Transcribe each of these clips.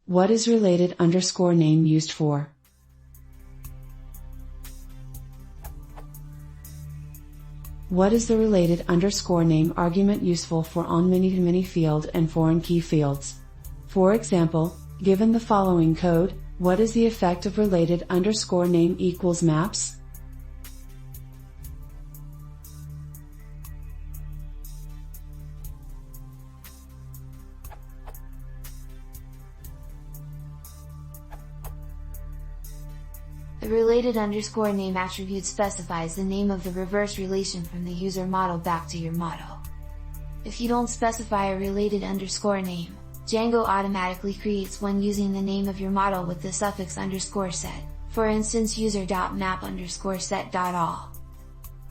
What is related underscore name used for? What is the related underscore name argument useful for on manytomany field and foreign key fields? For example, given the following code, what is the effect of related underscore name equals maps? The related underscore name attribute specifies the name of the reverse relation from the user model back to your model. If you don't specify a related underscore name, Django automatically creates one using the name of your model with the suffix underscore set, for instance user.map_set.all.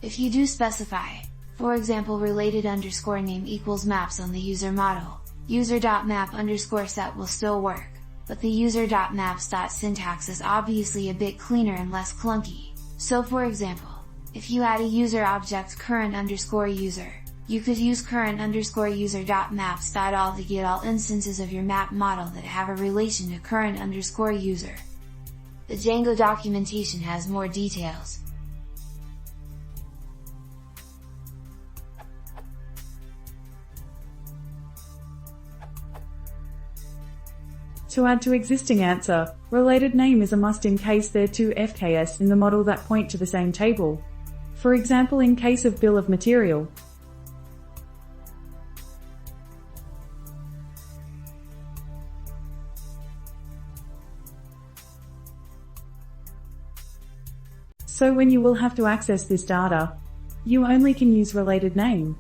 If you do specify, for example related underscore name equals maps on the user model, user.map_set will still work, but the user.maps.syntax is obviously a bit cleaner and less clunky. So for example, if you add a user object current_user, you could use current_user.maps.all to get all instances of your map model that have a relation to current_user. The Django documentation has more details. To add to existing answer, related name is a must in case there are two FKs in the model that point to the same table. For example, in case of bill of material. So when you will have to access this data, you only can use related name.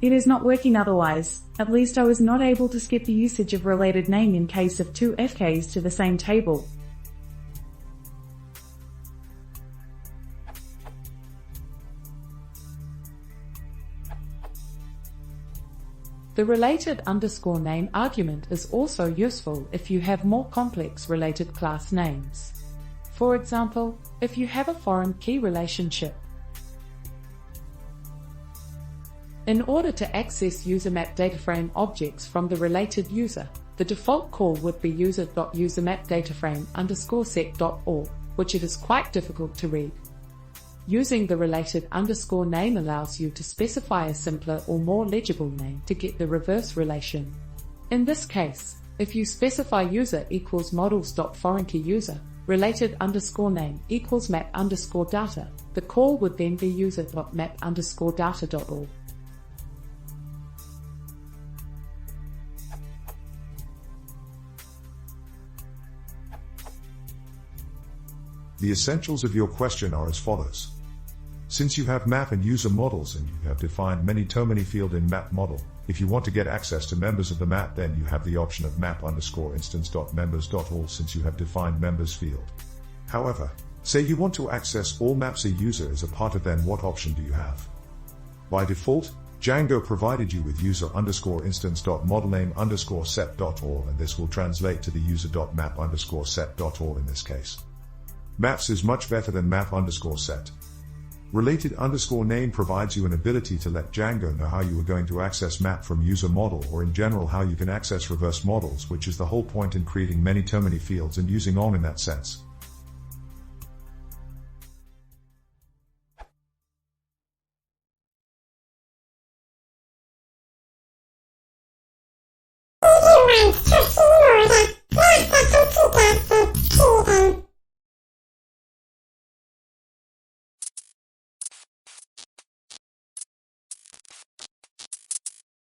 It is not working otherwise, at least I was not able to skip the usage of related name in case of two FKs to the same table. The related underscore name argument is also useful if you have more complex related class names. For example, if you have a foreign key relationship. In order to access user-map dataframe objects from the related user, the default call would be user.userMapDataFrame_set.all, which it is quite difficult to read. Using the related underscore name allows you to specify a simpler or more legible name to get the reverse relation. In this case, if you specify user equals models.foreignKeyUser, related underscore name equals map underscore data, the call would then be user.map_data.all. The essentials of your question are as follows. Since you have map and user models and you have defined manytomany field in map model, if you want to get access to members of the map, then you have the option of map_instance.members.all since you have defined members field. However, say you want to access all maps a user is a part of, then what option do you have? By default, Django provided you with user_instance.modelname_set.all, and this will translate to the user.map_set.all in this case. Maps is much better than map_set. Related underscore name provides you an ability to let Django know how you are going to access map from user model, or in general how you can access reverse models, which is the whole point in creating manytomany fields and using on in that sense.